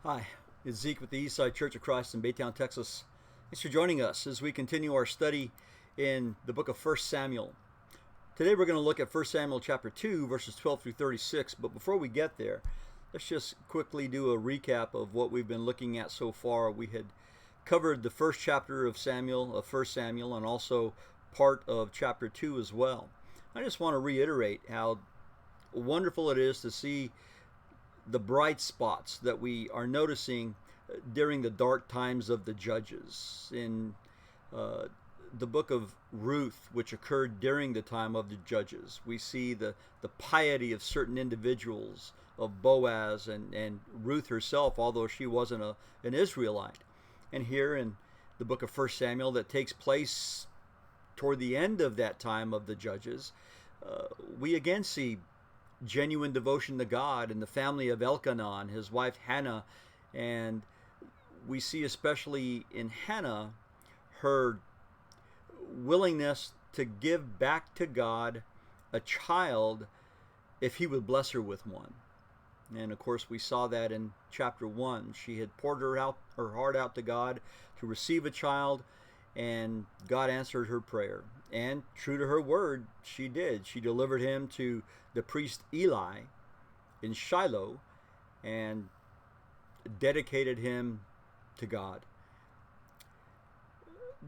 Hi, it's Zeke with the Eastside Church of Christ in Baytown, Texas. Thanks for joining us as we continue our study in the book of 1 Samuel. Today we're going to look at 1 Samuel chapter 2, verses 12 through 36. But before we get there, let's just quickly do a recap of what we've been looking at so far. We had covered the first chapter of 1 Samuel, and also part of chapter 2 as well. I just want to reiterate how wonderful it is to see the bright spots that we are noticing during the dark times of the judges. In the book of Ruth, which occurred during the time of the judges, we see the piety of certain individuals, of Boaz and Ruth herself, although she wasn't an Israelite. And here in the book of 1 Samuel, that takes place toward the end of that time of the judges, we again see genuine devotion to God in the family of Elkanah, his wife Hannah, and we see especially in Hannah her willingness to give back to God a child if he would bless her with one. And of course we saw that in chapter 1. She had poured her heart out to God to receive a child, and God answered her prayer. And true to her word, she did. She delivered him to the priest Eli in Shiloh and dedicated him to God.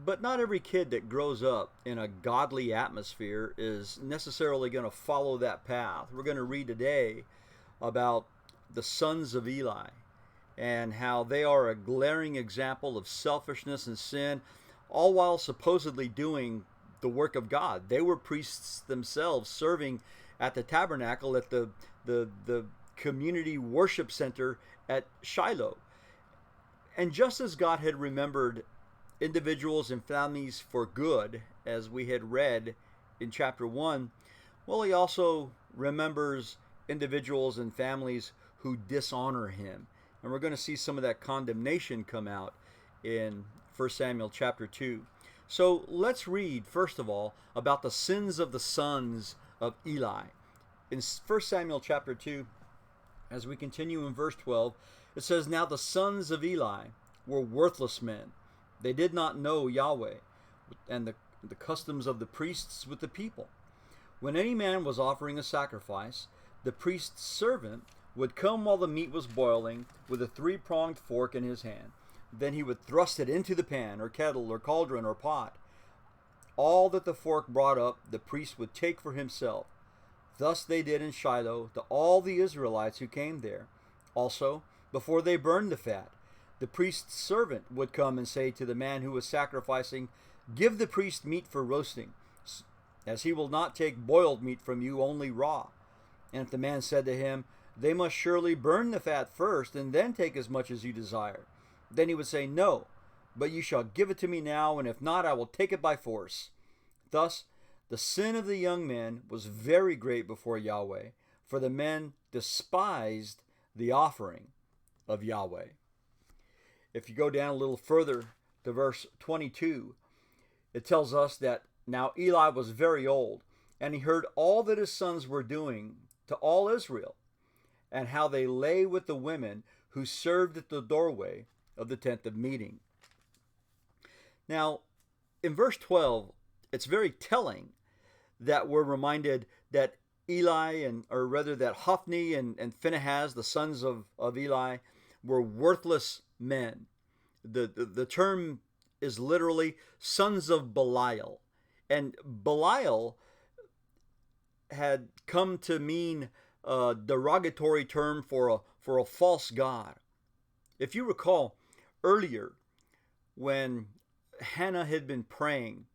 But not every kid that grows up in a godly atmosphere is necessarily going to follow that path. We're going to read today about the sons of Eli and how they are a glaring example of selfishness and sin, all while supposedly doing the work of God. They were priests themselves, serving at the tabernacle at the community worship center at Shiloh. And just as God had remembered individuals and families for good, as we had read in chapter 1, well, he also remembers individuals and families who dishonor him. And we're going to see some of that condemnation come out in 1 Samuel chapter 2. So let's read, first of all, about the sins of the sons of Eli. In 1 Samuel chapter 2, as we continue in verse 12, it says, "Now the sons of Eli were worthless men. They did not know Yahweh and the customs of the priests with the people. When any man was offering a sacrifice, the priest's servant would come while the meat was boiling with a three-pronged fork in his hand. Then he would thrust it into the pan or kettle or cauldron or pot. All that the fork brought up, the priest would take for himself. Thus they did in Shiloh to all the Israelites who came there. Also, before they burned the fat, the priest's servant would come and say to the man who was sacrificing, 'Give the priest meat for roasting, as he will not take boiled meat from you, only raw.' And if the man said to him, 'They must surely burn the fat first, and then take as much as you desire,' then he would say, 'No, but you shall give it to me now, and if not, I will take it by force.' Thus the sin of the young men was very great before Yahweh, for the men despised the offering of Yahweh." If you go down a little further to verse 22, it tells us that now Eli was very old, and he heard all that his sons were doing to all Israel, and how they lay with the women who served at the doorway of the tent of meeting. Now, in verse 12, it's very telling that we're reminded that that Hophni and Phinehas, the sons of Eli, were worthless men. The term is literally sons of Belial. And Belial had come to mean a derogatory term for a false god. If you recall earlier, when Hannah had been praying,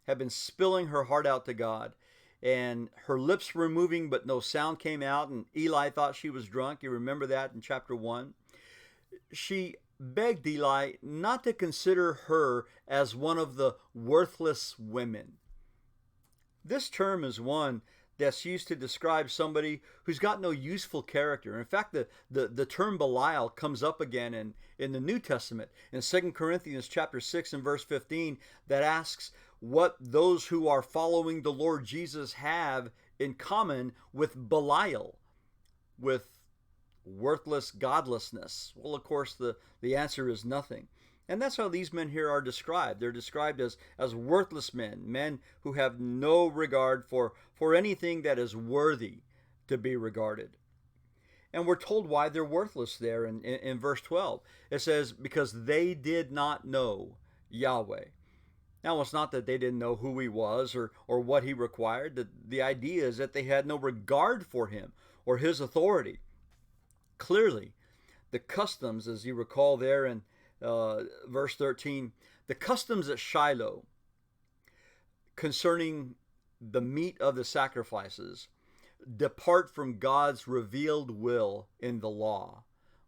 had been spilling her heart out to God, and her lips were moving but no sound came out, and Eli thought she was drunk. You remember that in chapter 1. She begged Eli not to consider her as one of the worthless women. This term is one that's used to describe somebody who's got no useful character. In fact, the term Belial comes up again in the New Testament in 2 Corinthians chapter 6 and verse 15, that asks what those who are following the Lord Jesus have in common with Belial, with worthless godlessness? Well, of course, the answer is nothing. And that's how these men here are described. They're described as worthless men, men who have no regard for anything that is worthy to be regarded. And we're told why they're worthless there in verse 12. It says, because they did not know Yahweh. Now, it's not that they didn't know who he was or what he required. The idea is that they had no regard for him or his authority. Clearly, the customs, as you recall there in verse 13, the customs at Shiloh concerning the meat of the sacrifices depart from God's revealed will in the law.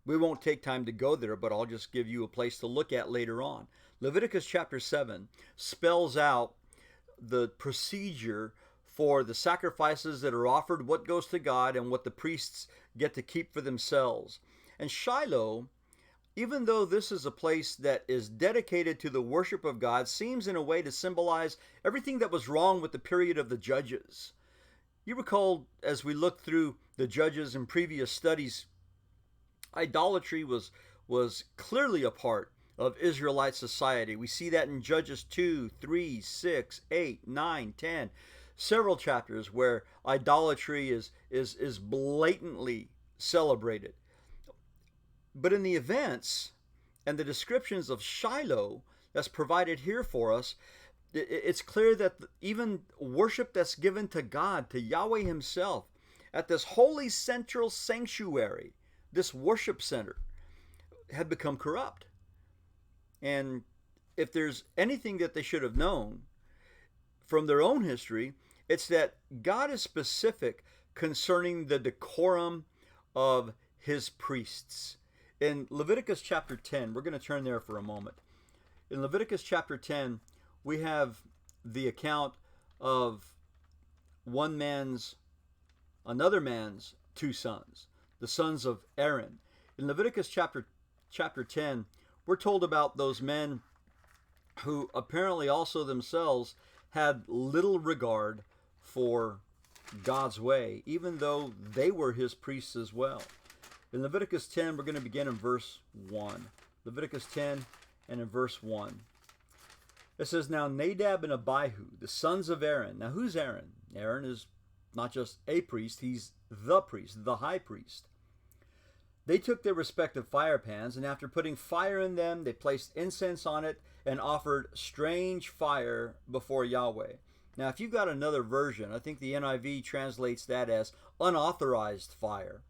We won't take time to go there, but I'll just give you a place to look at later on. Leviticus chapter 7 spells out the procedure for the sacrifices that are offered, what goes to God, and what the priests get to keep for themselves. And Shiloh, even though this is a place that is dedicated to the worship of God, seems in a way to symbolize everything that was wrong with the period of the Judges. You recall, as we looked through the Judges in previous studies, idolatry was clearly a part of Israelite society. We see that in Judges 2, 3, 6, 8, 9, 10. Several chapters where idolatry is blatantly celebrated. But in the events and the descriptions of Shiloh that's provided here for us, it's clear that even worship that's given to God, to Yahweh himself, at this holy central sanctuary, this worship center, had become corrupt. And if there's anything that they should have known from their own history, it's that God is specific concerning the decorum of his priests. In Leviticus chapter 10, we're going to turn there for a moment. In Leviticus chapter 10, we have the account of another man's two sons, the sons of Aaron. In Leviticus chapter 10, we're told about those men who apparently also themselves had little regard for God's way, even though they were his priests as well. In Leviticus 10, we're going to begin in verse 1. Leviticus 10 and in verse 1. It says, now Nadab and Abihu, the sons of Aaron. Now who's Aaron? Aaron is not just a priest, he's the priest, the high priest. They took their respective fire pans, and after putting fire in them, they placed incense on it and offered strange fire before Yahweh. Now, if you've got another version, I think the NIV translates that as unauthorized fire.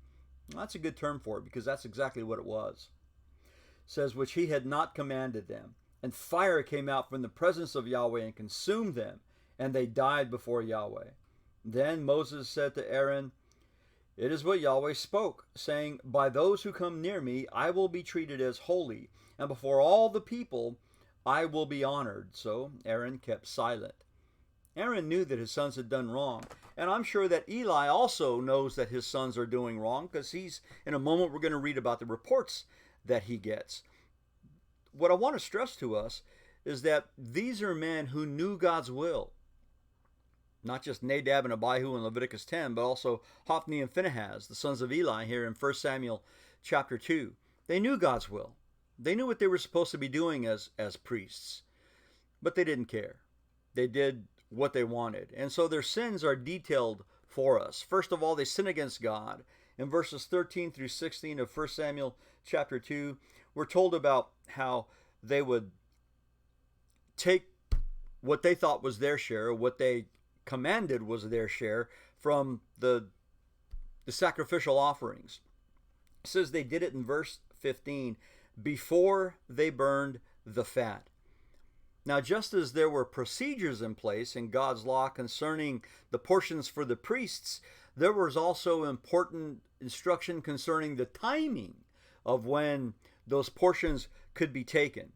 Well, that's a good term for it, because that's exactly what it was. It says, which he had not commanded them. And fire came out from the presence of Yahweh and consumed them, and they died before Yahweh. Then Moses said to Aaron, it is what Yahweh spoke, saying, by those who come near me, I will be treated as holy, and before all the people, I will be honored. So Aaron kept silent. Aaron knew that his sons had done wrong, and I'm sure that Eli also knows that his sons are doing wrong, because in a moment, we're going to read about the reports that he gets. What I want to stress to us is that these are men who knew God's will. Not just Nadab and Abihu in Leviticus 10, but also Hophni and Phinehas, the sons of Eli, here in 1 Samuel chapter 2. They knew God's will. They knew what they were supposed to be doing as priests. But they didn't care. They did what they wanted. And so their sins are detailed for us. First of all, they sin against God. In verses 13 through 16 of 1 Samuel chapter 2, we're told about how they would take what they thought was their share, what they commanded was their share, from the sacrificial offerings. It says they did it in verse 15, before they burned the fat. Now, just as there were procedures in place in God's law concerning the portions for the priests, there was also important instruction concerning the timing of when those portions could be taken.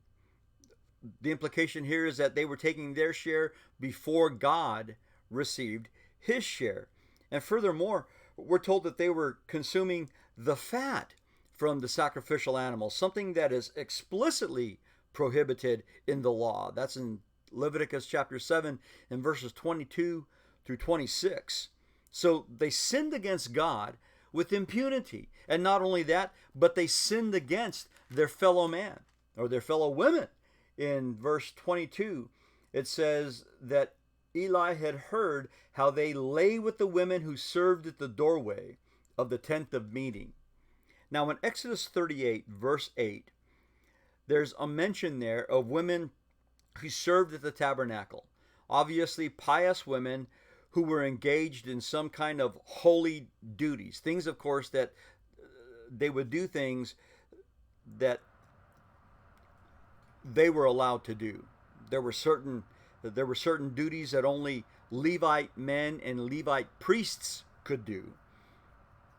The implication here is that they were taking their share before God received his share. And furthermore, we're told that they were consuming the fat from the sacrificial animals, something that is explicitly prohibited in the law. That's in Leviticus chapter 7 and verses 22 through 26. So they sinned against God with impunity. And not only that, but they sinned against their fellow man or their fellow women. In verse 22, it says that Eli had heard how they lay with the women who served at the doorway of the tent of meeting. Now in Exodus 38, verse 8, there's a mention there of women who served at the tabernacle. Obviously, pious women who were engaged in some kind of holy duties. Things, of course, that they would do things that they were allowed to do. There were certain duties that only Levite men and Levite priests could do.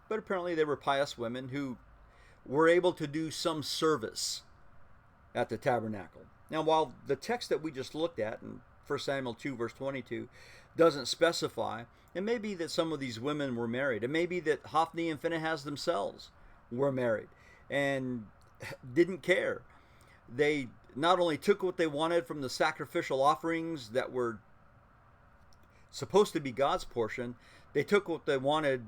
But apparently they were pious women who were able to do some service at the tabernacle. Now, while the text that we just looked at in 1 Samuel 2, verse 22, doesn't specify, it may be that some of these women were married. It may be that Hophni and Phinehas themselves were married and didn't care. They not only took what they wanted from the sacrificial offerings that were supposed to be God's portion, they took what they wanted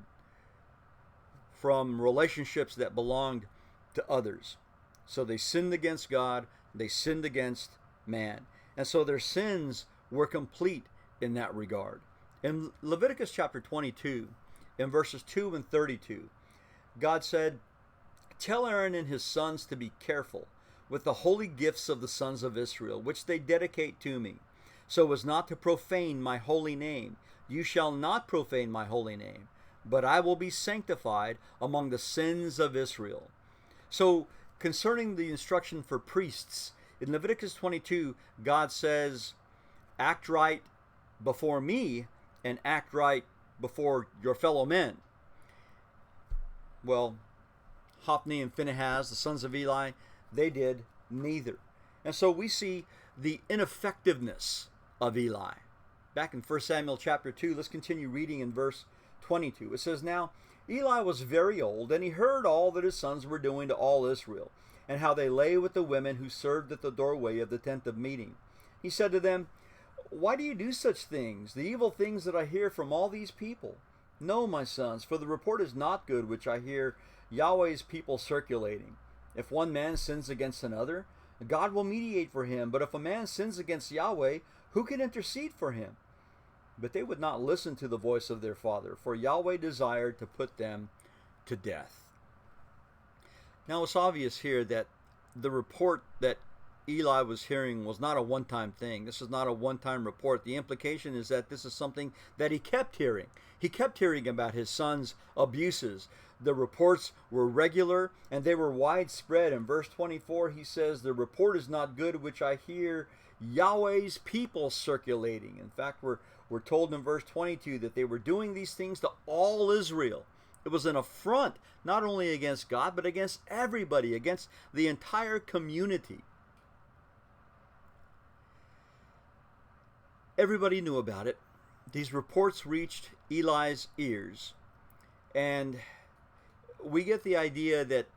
from relationships that belonged to others. So they sinned against God, they sinned against man. And so their sins were complete in that regard. In Leviticus chapter 22, in verses 2 and 32, God said, "Tell Aaron and his sons to be careful with the holy gifts of the sons of Israel, which they dedicate to me, so as not to profane my holy name. You shall not profane my holy name, but I will be sanctified among the sins of Israel." So concerning the instruction for priests, in Leviticus 22, God says, act right before me and act right before your fellow men. Well, Hophni and Phinehas, the sons of Eli, they did neither. And so we see the ineffectiveness of Eli. Back in 1 Samuel chapter 2, let's continue reading in verse 22. It says, "Now Eli was very old, and he heard all that his sons were doing to all Israel, and how they lay with the women who served at the doorway of the tent of meeting. He said to them, 'Why do you do such things, the evil things that I hear from all these people? No, my sons, for the report is not good which I hear Yahweh's people circulating. If one man sins against another, God will mediate for him. But if a man sins against Yahweh, who can intercede for him?' But they would not listen to the voice of their father, for Yahweh desired to put them to death." Now it's obvious here that the report that Eli was hearing was not a one-time thing. This is not a one-time report. The implication is that this is something that he kept hearing. He kept hearing about his son's abuses. The reports were regular and they were widespread. In verse 24, he says, "The report is not good which I hear Yahweh's people circulating." In fact, we're told in verse 22 that they were doing these things to all Israel. It was an affront not only against God, but against everybody, against the entire community. Everybody knew about it. These reports reached Eli's ears, and we get the idea that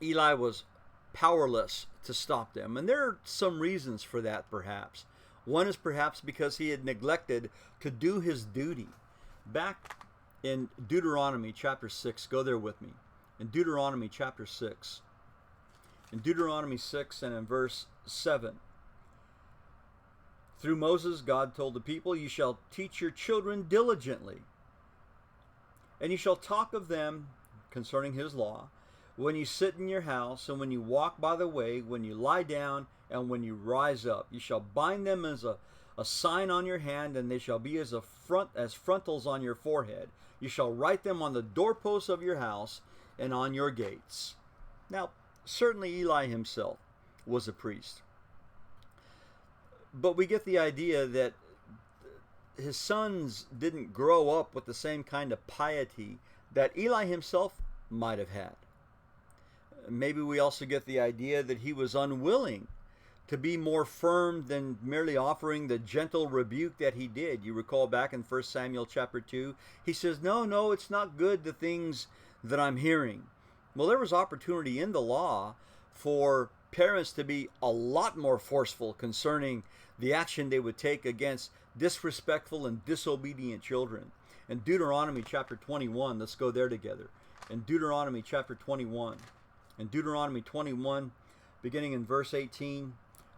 Eli was powerless to stop them. And there are some reasons for that, perhaps. One is perhaps because he had neglected to do his duty. Back in Deuteronomy chapter 6, go there with me. In Deuteronomy chapter 6. In Deuteronomy 6 and in verse 7. Through Moses, God told the people, "You shall teach your children diligently, and you shall talk of them concerning his law, when you sit in your house, and when you walk by the way, when you lie down, and when you rise up. You shall bind them as a sign on your hand, and they shall be as frontals on your forehead. You shall write them on the doorposts of your house and on your gates." Now, certainly Eli himself was a priest. But we get the idea that his sons didn't grow up with the same kind of piety that Eli himself might have had. Maybe we also get the idea that he was unwilling to be more firm than merely offering the gentle rebuke that he did. You recall back in 1 Samuel chapter 2, he says, no, it's not good, the things that I'm hearing. Well, there was opportunity in the law for parents to be a lot more forceful concerning the action they would take against disrespectful and disobedient children. In Deuteronomy chapter 21, let's go there together. in Deuteronomy chapter 21. In Deuteronomy 21, beginning in verse 18,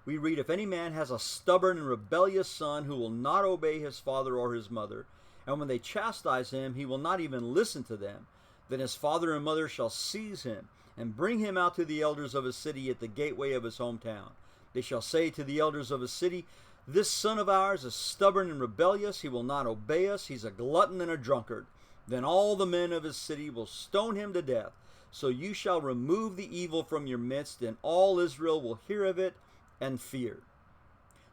we read, "If any man has a stubborn and rebellious son who will not obey his father or his mother, and when they chastise him, he will not even listen to them, then his father and mother shall seize him and bring him out to the elders of his city at the gateway of his hometown. They shall say to the elders of his city, this son of ours is stubborn and rebellious. He will not obey us. He's a glutton and a drunkard. Then all the men of his city will stone him to death. So you shall remove the evil from your midst, and all Israel will hear of it and fear."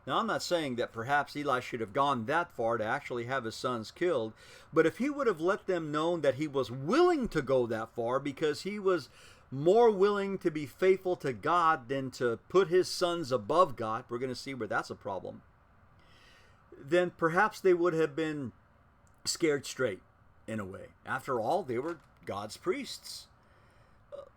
Now, I'm not saying that perhaps Eli should have gone that far to actually have his sons killed, but if he would have let them know that he was willing to go that far because he was more willing to be faithful to God than to put his sons above God, we're going to see where that's a problem, then perhaps they would have been scared straight in a way. After all, they were God's priests.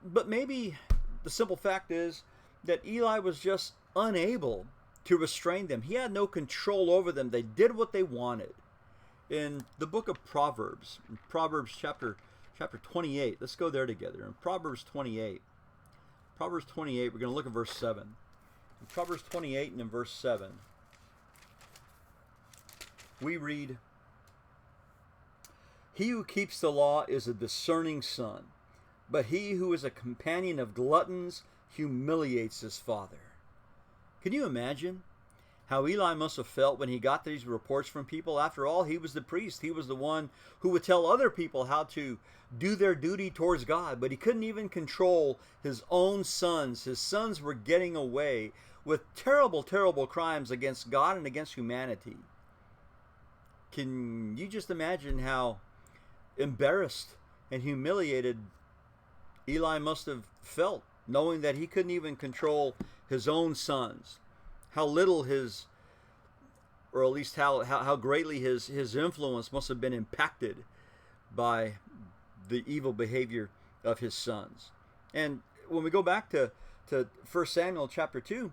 But maybe the simple fact is that Eli was just unable to restrain them. He had no control over them. They did what they wanted. In the book of Proverbs, in Proverbs chapter 28, let's go there together. In Proverbs 28, we're going to look at verse 7. In Proverbs 28 and in verse 7, we read, "He who keeps the law is a discerning son, but he who is a companion of gluttons humiliates his father." Can you imagine how Eli must have felt when he got these reports from people? After all, he was the priest. He was the one who would tell other people how to do their duty towards God, but he couldn't even control his own sons. His sons were getting away with terrible, terrible crimes against God and against humanity. Can you just imagine how embarrassed and humiliated Eli must have felt, knowing that he couldn't even control his own sons? How little his, or at least how greatly his influence must have been impacted by the evil behavior of his sons. And when we go back to 1 Samuel chapter 2,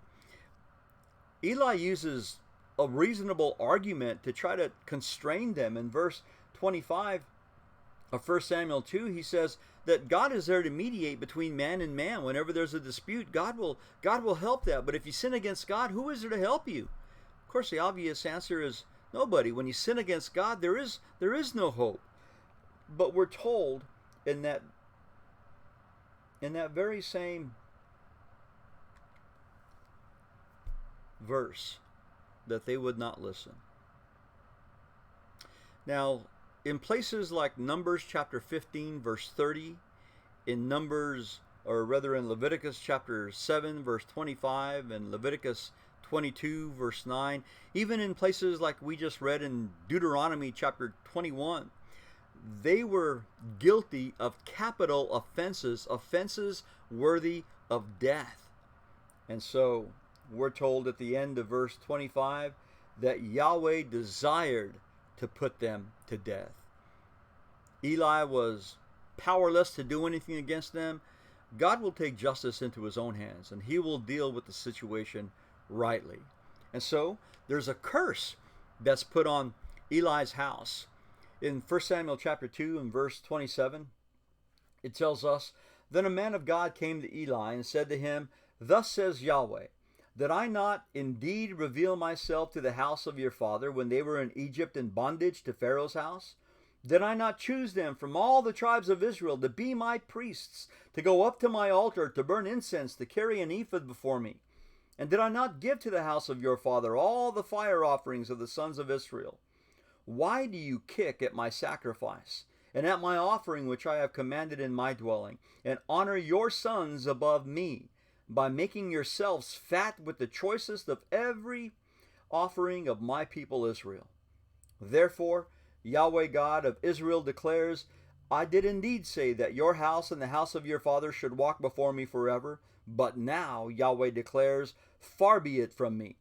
Eli uses a reasonable argument to try to constrain them. In verse 25 of 1 Samuel 2, he says that God is there to mediate between man and man. Whenever there's a dispute, God will help that. But if you sin against God, who is there to help you? Of course, the obvious answer is nobody. When you sin against God, there is no hope. But we're told in that very same verse that they would not listen. Now, in places like Numbers chapter 15 verse 30, in Leviticus chapter 7 verse 25, and Leviticus 22 verse 9, even in places like we just read in Deuteronomy chapter 21, they were guilty of capital offenses worthy of death. And so we're told at the end of verse 25 that Yahweh desired to put them to death. Eli was powerless to do anything against them. God will take justice into his own hands, and he will deal with the situation rightly. And so there's a curse that's put on Eli's house. In 1 Samuel chapter 2 and verse 27, it tells us, "Then a man of God came to Eli and said to him, Thus says Yahweh, did I not indeed reveal myself to the house of your father when they were in Egypt in bondage to Pharaoh's house? Did I not choose them from all the tribes of Israel to be my priests, to go up to my altar, to burn incense, to carry an ephod before me? And did I not give to the house of your father all the fire offerings of the sons of Israel? Why do you kick at my sacrifice, and at my offering which I have commanded in my dwelling, and honor your sons above me, by making yourselves fat with the choicest of every offering of my people Israel? Therefore, Yahweh God of Israel declares, I did indeed say that your house and the house of your father should walk before me forever. But now, Yahweh declares, far be it from me.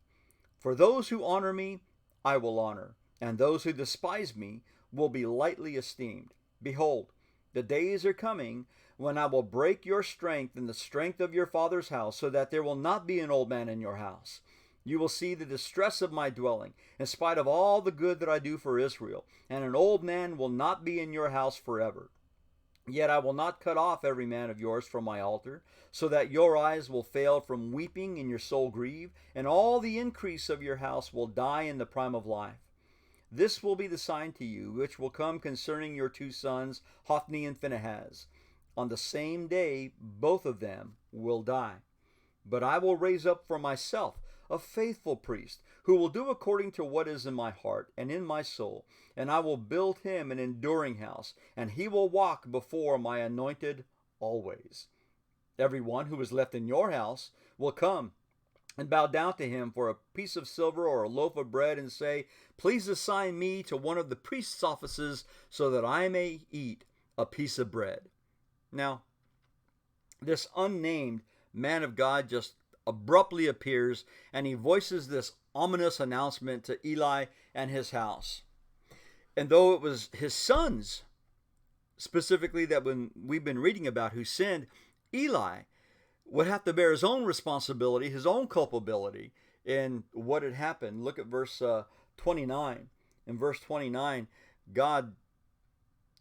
For those who honor me, I will honor, and those who despise me will be lightly esteemed. Behold, the days are coming when I will break your strength and the strength of your father's house, so that there will not be an old man in your house. You will see the distress of my dwelling, in spite of all the good that I do for Israel, and an old man will not be in your house forever. Yet I will not cut off every man of yours from my altar, so that your eyes will fail from weeping and your soul grieve, and all the increase of your house will die in the prime of life. This will be the sign to you, which will come concerning your two sons, Hophni and Phinehas. On the same day, both of them will die. But I will raise up for myself a faithful priest, who will do according to what is in my heart and in my soul, and I will build him an enduring house, and he will walk before my anointed always. Everyone who is left in your house will come and bow down to him for a piece of silver or a loaf of bread and say, please assign me to one of the priest's offices so that I may eat a piece of bread. Now, this unnamed man of God just abruptly appears and he voices this ominous announcement to Eli and his house. And though it was his sons, specifically that when we've been reading about who sinned, Eli would have to bear his own responsibility, his own culpability in what had happened. Look at verse 29. In verse 29, God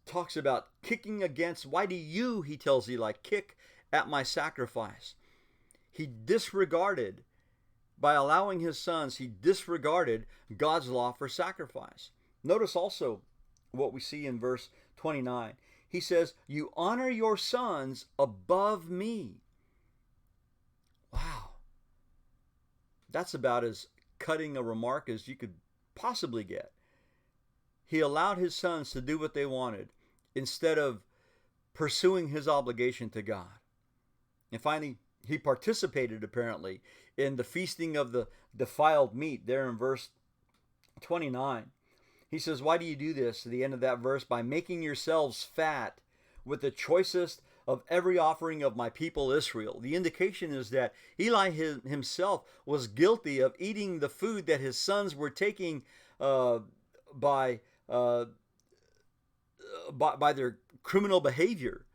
talks about kicking against, why do you, he tells Eli, kick at my sacrifice? He disregarded, by allowing his sons, he disregarded God's law for sacrifice. Notice also what we see in verse 29. He says, you honor your sons above me. Wow. That's about as cutting a remark as you could possibly get. He allowed his sons to do what they wanted instead of pursuing his obligation to God. And finally, he participated apparently in the feasting of the defiled meat there in verse 29. He says, why do you do this? At the end of that verse, by making yourselves fat with the choicest of every offering of my people Israel. The indication is that Eli himself was guilty of eating the food that his sons were taking by their criminal behavior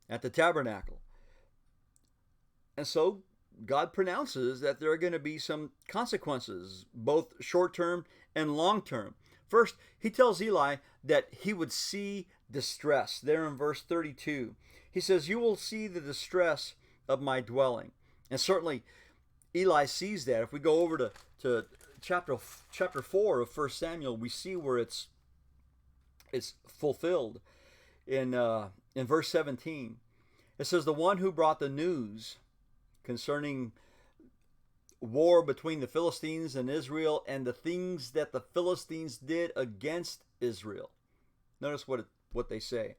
at the tabernacle. And so God pronounces that there are going to be some consequences, both short-term and long-term. First, he tells Eli that he would see distress. There in verse 32, he says, you will see the distress of my dwelling. And certainly, Eli sees that. If we go over to chapter 4 of 1 Samuel, we see where it's fulfilled in verse 17. It says, the one who brought the news concerning war between the Philistines and Israel and the things that the Philistines did against Israel. Notice what they say.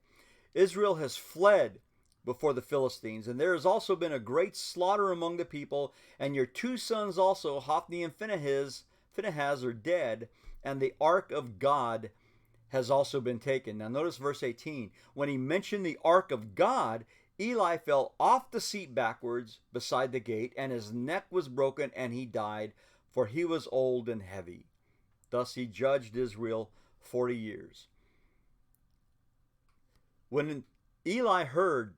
Israel has fled before the Philistines, and there has also been a great slaughter among the people, and your two sons also, Hophni and Phinehas, are dead, and the ark of God has also been taken. Now notice verse 18. When he mentioned the ark of God, Eli fell off the seat backwards beside the gate, and his neck was broken, and he died, for he was old and heavy. Thus he judged Israel 40 years. When Eli heard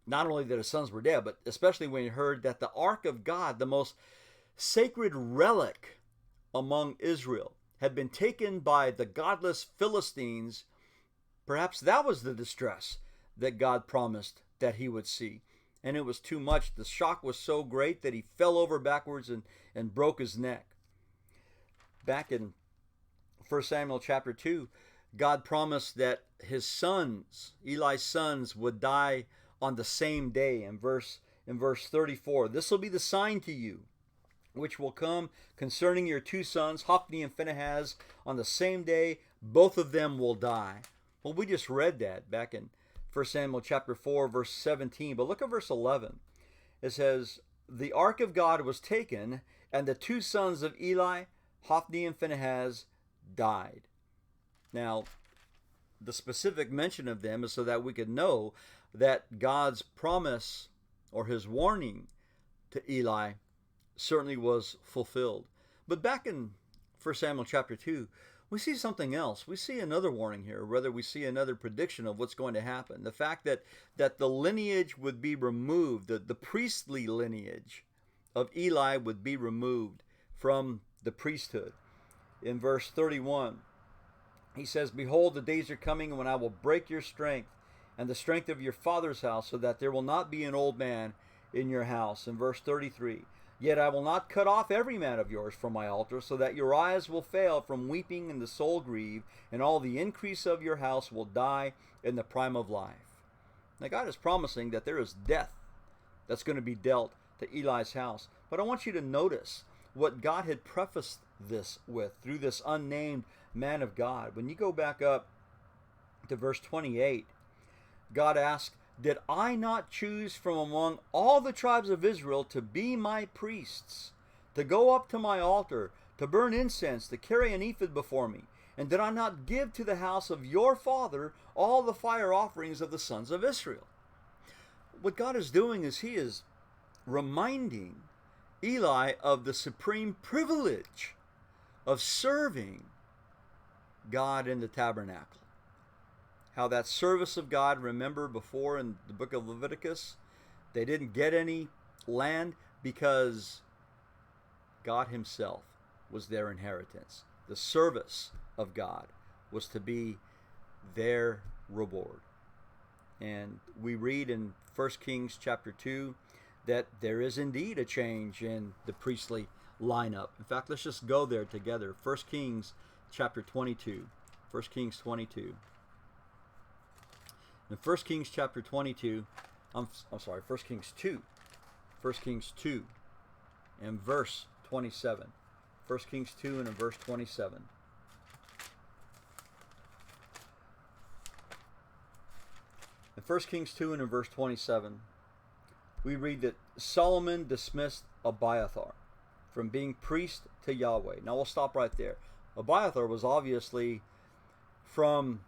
not only that his sons were dead, but especially when he heard that the ark of God, the most sacred relic among Israel, had been taken by the godless Philistines, perhaps that was the distress that God promised that he would see. And it was too much. The shock was so great that he fell over backwards and broke his neck. Back in 1 Samuel chapter 2, God promised that his sons, Eli's sons, would die on the same day. In verse 34, this will be the sign to you, which will come concerning your two sons, Hophni and Phinehas, on the same day, both of them will die. Well, we just read that back in 1 Samuel chapter 4, verse 17. But look at verse 11. It says, the ark of God was taken, and the two sons of Eli, Hophni and Phinehas, died. Now, the specific mention of them is so that we could know that God's promise or his warning to Eli certainly was fulfilled. But back in 1 Samuel chapter 2, we see something else. We see another warning here, or rather we see another prediction of what's going to happen. The fact that the lineage would be removed, the priestly lineage of Eli would be removed from the priesthood. In verse 31, He says, behold, the days are coming when I will break your strength and the strength of your father's house, so that there will not be an old man in your house. In verse 33, yet I will not cut off every man of yours from my altar, so that your eyes will fail from weeping and the soul grieve, and all the increase of your house will die in the prime of life. Now God is promising that there is death that's going to be dealt to Eli's house. But I want you to notice what God had prefaced this with through this unnamed man of God. When you go back up to verse 28, God asked, did I not choose from among all the tribes of Israel to be my priests, to go up to my altar, to burn incense, to carry an ephod before me? And did I not give to the house of your father all the fire offerings of the sons of Israel? What God is doing is he is reminding Eli of the supreme privilege of serving God in the tabernacle. How that service of God, remember before in the book of Leviticus, they didn't get any land because God himself was their inheritance. The service of God was to be their reward. And we read in 1 Kings chapter 2 that there is indeed a change in the priestly lineup. In fact, let's just go there together. 1 Kings chapter 22. 1 Kings 22. In 1 Kings chapter 22, I'm sorry, 1 Kings 2. 1 Kings 2 and verse 27. 1 Kings 2 and in verse 27. In 1 Kings 2 and in verse 27, we read that Solomon dismissed Abiathar from being priest to Yahweh. Now we'll stop right there. Abiathar was obviously from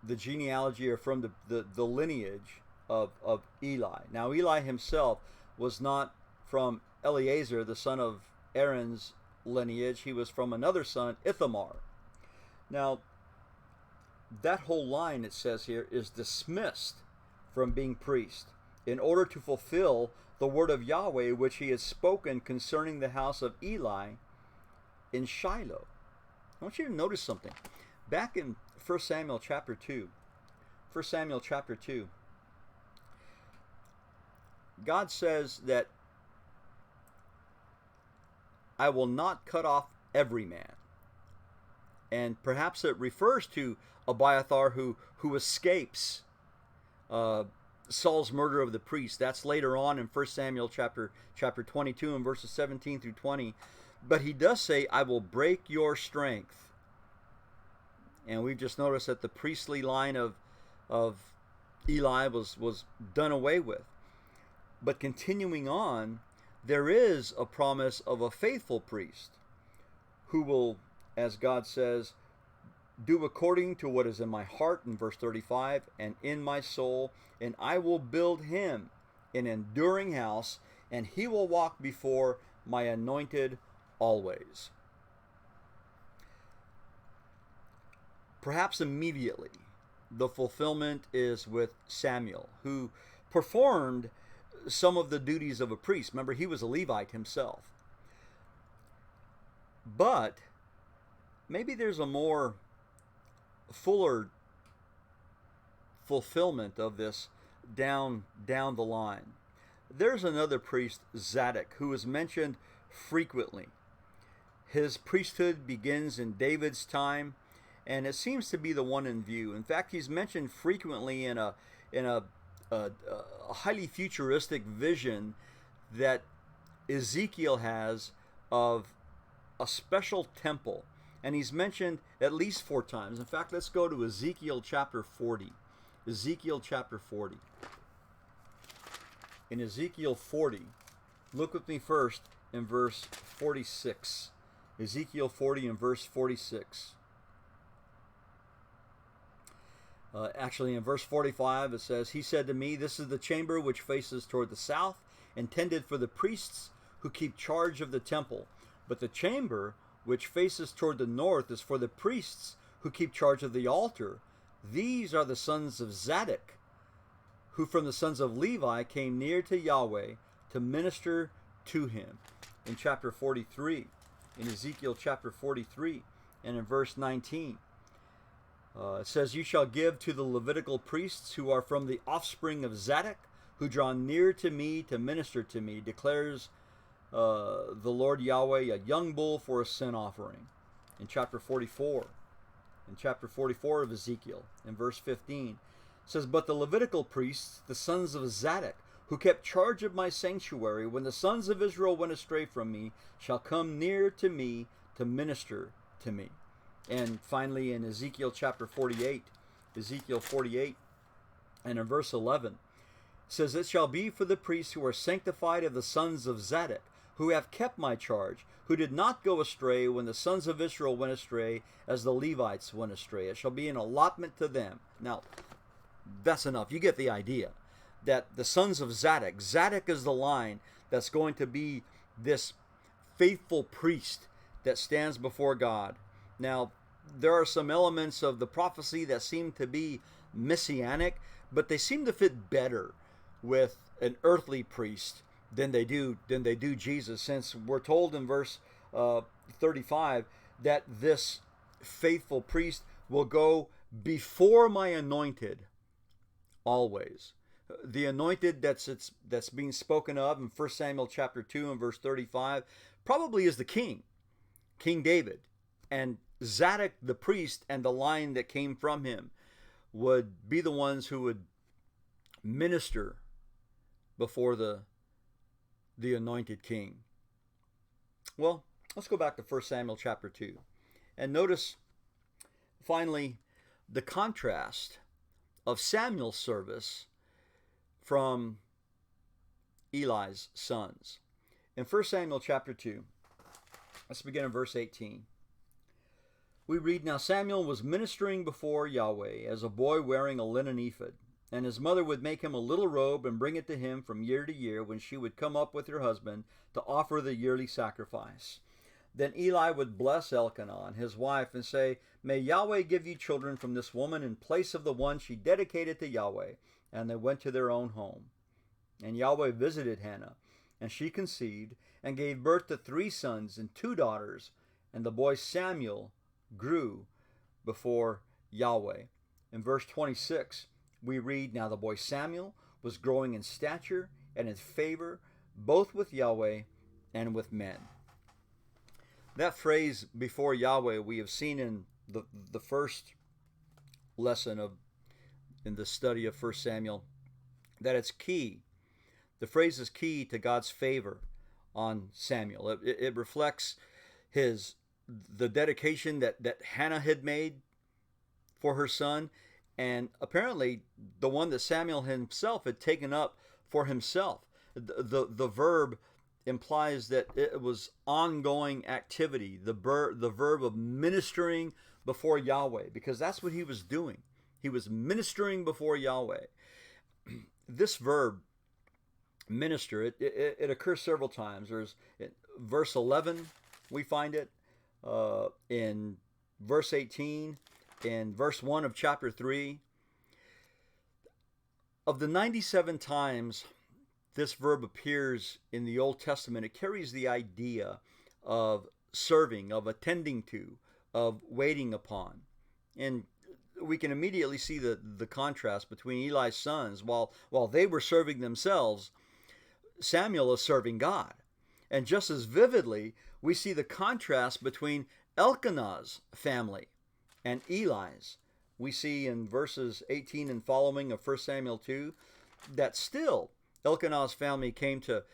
the genealogy or from the lineage of Eli. Now Eli himself was not from Eleazar, the son of Aaron's lineage. He was from another son, Ithamar. Now that whole line, it says here, is dismissed from being priest in order to fulfill the word of Yahweh which he had spoken concerning the house of Eli in Shiloh. I want you to notice something. Back in 1 Samuel chapter 2, 1 Samuel chapter 2, God says that I will not cut off every man. And perhaps it refers to Abiathar who escapes Saul's murder of the priest. That's later on in 1 Samuel chapter 22 and verses 17 through 20. But he does say, I will break your strength. And we've just noticed that the priestly line of Eli was done away with. But continuing on, there is a promise of a faithful priest who will, as God says, do according to what is in my heart in verse 35 and in my soul, and I will build him an enduring house, and he will walk before my anointed always. Perhaps immediately the fulfillment is with Samuel, who performed some of the duties of a priest. Remember, he was a Levite himself. But maybe there's a more fuller fulfillment of this down the line. There's another priest, Zadok, who is mentioned frequently. His priesthood begins in David's time, and it seems to be the one in view. In fact, he's mentioned frequently in a highly futuristic vision that Ezekiel has of a special temple. And he's mentioned at least 4 times. In fact, let's go to Ezekiel chapter 40. Ezekiel chapter 40. In Ezekiel 40, look with me first in verse 46. Ezekiel 40 and verse 46. Actually, in verse 45, it says, he said to me, this is the chamber which faces toward the south, intended for the priests who keep charge of the temple. But the chamber which faces toward the north is for the priests who keep charge of the altar. These are the sons of Zadok, who from the sons of Levi came near to Yahweh to minister to him. In chapter 43, in Ezekiel chapter 43, and in verse 19. It says, "You shall give to the Levitical priests who are from the offspring of Zadok, who draw near to me to minister to me, declares the Lord Yahweh, a young bull for a sin offering." In chapter 44, of Ezekiel, in verse 15, it says, "But the Levitical priests, the sons of Zadok, who kept charge of my sanctuary, when the sons of Israel went astray from me, shall come near to me to minister to me." And finally, in Ezekiel chapter 48, and in verse 11, it says, "It shall be for the priests who are sanctified of the sons of Zadok, who have kept my charge, who did not go astray when the sons of Israel went astray, as the Levites went astray. It shall be an allotment to them." Now, that's enough. You get the idea that the sons of Zadok is the line that's going to be this faithful priest that stands before God. Now, there are some elements of the prophecy that seem to be messianic, but they seem to fit better with an earthly priest than they do Jesus, since we're told in verse 35 that this faithful priest will go before my anointed always. The anointed that's being spoken of in 1 Samuel chapter 2 and verse 35 probably is the King David. And Zadok the priest and the line that came from him would be the ones who would minister before the anointed king. Well, let's go back to 1 Samuel chapter 2 and notice finally the contrast of Samuel's service from Eli's sons. In 1 Samuel chapter 2, let's begin in verse 18. We read, "Now Samuel was ministering before Yahweh as a boy wearing a linen ephod, and his mother would make him a little robe and bring it to him from year to year when she would come up with her husband to offer the yearly sacrifice. Then Eli would bless Elkanah, his wife, and say, 'May Yahweh give you children from this woman in place of the one she dedicated to Yahweh.' And they went to their own home. And Yahweh visited Hannah, and she conceived and gave birth to 3 sons and 2 daughters, and the boy Samuel grew before Yahweh." In verse 26, we read, "Now the boy Samuel was growing in stature and in favor, both with Yahweh and with men." That phrase, "before Yahweh," we have seen in the first lesson in the study of 1 Samuel, that it's key. The phrase is key to God's favor on Samuel. It reflects the dedication that Hannah had made for her son, and apparently the one that Samuel himself had taken up for himself. The verb implies that it was ongoing activity, the verb of ministering before Yahweh, because that's what he was doing. He was ministering before Yahweh. This verb, minister, it occurs several times. There's verse 11, we find it. In verse 18, in verse 1 of chapter 3. Of the 97 times this verb appears in the Old Testament, it carries the idea of serving, of attending to, of waiting upon. And we can immediately see the contrast between Eli's sons. While they were serving themselves, Samuel is serving God. And just as vividly, we see the contrast between Elkanah's family and Eli's. We see in verses 18 and following of 1 Samuel 2 that still Elkanah's family came to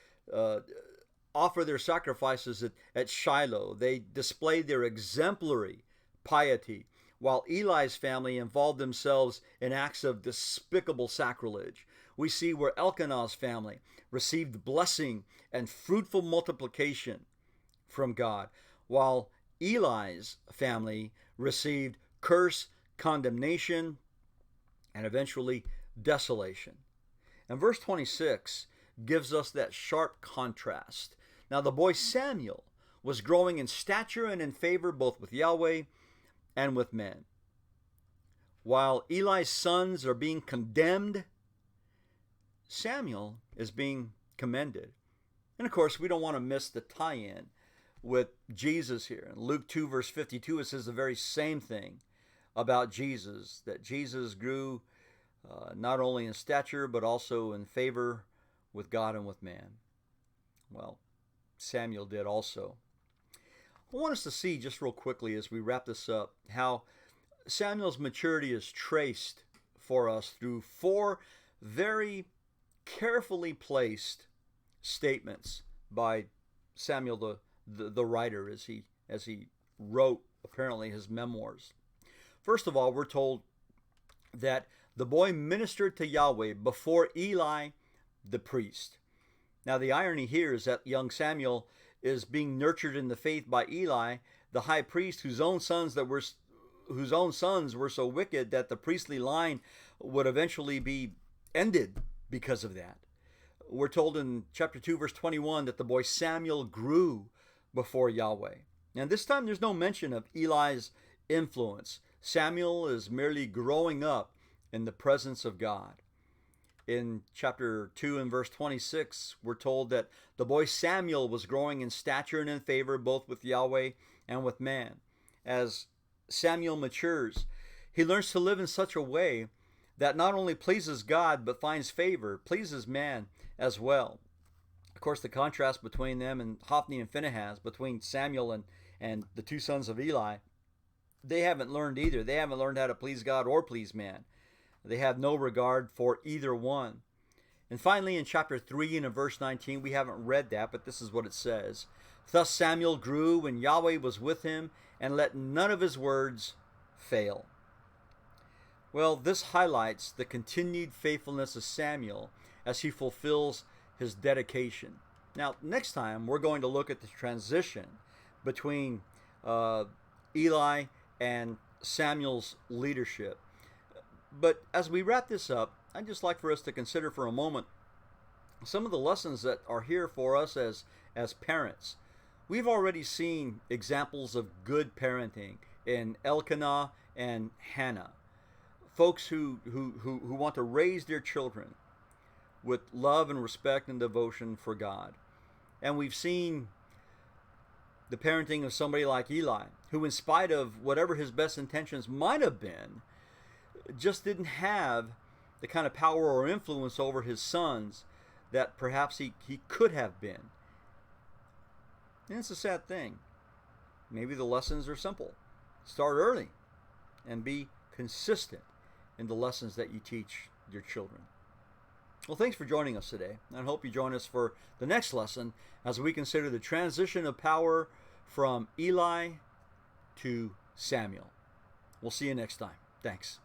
offer their sacrifices at Shiloh. They displayed their exemplary piety, while Eli's family involved themselves in acts of despicable sacrilege. We see where Elkanah's family received blessing and fruitful multiplication from God, while Eli's family received curse, condemnation, and eventually desolation. And verse 26 gives us that sharp contrast. Now the boy Samuel was growing in stature and in favor both with Yahweh and with men. While Eli's sons are being condemned, Samuel is being commended. And of course, we don't want to miss the tie-in with Jesus here. In Luke 2, verse 52, it says the very same thing about Jesus, that Jesus grew not only in stature, but also in favor with God and with man. Well, Samuel did also. I want us to see just real quickly as we wrap this up how Samuel's maturity is traced for us through four very carefully placed statements by Samuel the writer as he wrote apparently his memoirs. First of all, we're told that the boy ministered to Yahweh before Eli the priest. Now the irony here is that young Samuel is being nurtured in the faith by Eli, the high priest, whose own sons were so wicked that the priestly line would eventually be ended because of that. We're told in chapter 2, verse 21, that the boy Samuel grew before Yahweh. And this time there's no mention of Eli's influence. Samuel is merely growing up in the presence of God. In chapter 2 and verse 26, we're told that the boy Samuel was growing in stature and in favor both with Yahweh and with man. As Samuel matures, he learns to live in such a way that not only pleases God, but finds favor, pleases man as well. Of course, the contrast between them and Hophni and Phinehas, between Samuel and the two sons of Eli, they haven't learned either. They haven't learned how to please God or please man. They have no regard for either one. And finally, in chapter 3 and in verse 19, we haven't read that, but this is what it says. Thus Samuel grew, and Yahweh was with him, and let none of his words fail. Well, this highlights the continued faithfulness of Samuel as he fulfills his dedication. Now, next time, we're going to look at the transition between Eli and Samuel's leadership. But as we wrap this up, I'd just like for us to consider for a moment some of the lessons that are here for us as parents. We've already seen examples of good parenting in Elkanah and Hannah. Folks who want to raise their children with love and respect and devotion for God. And we've seen the parenting of somebody like Eli, who in spite of whatever his best intentions might have been, just didn't have the kind of power or influence over his sons that perhaps he could have been. And it's a sad thing. Maybe the lessons are simple. Start early and be consistent in the lessons that you teach your children. Well, thanks for joining us today. I hope you join us for the next lesson as we consider the transition of power from Eli to Samuel. We'll see you next time. Thanks.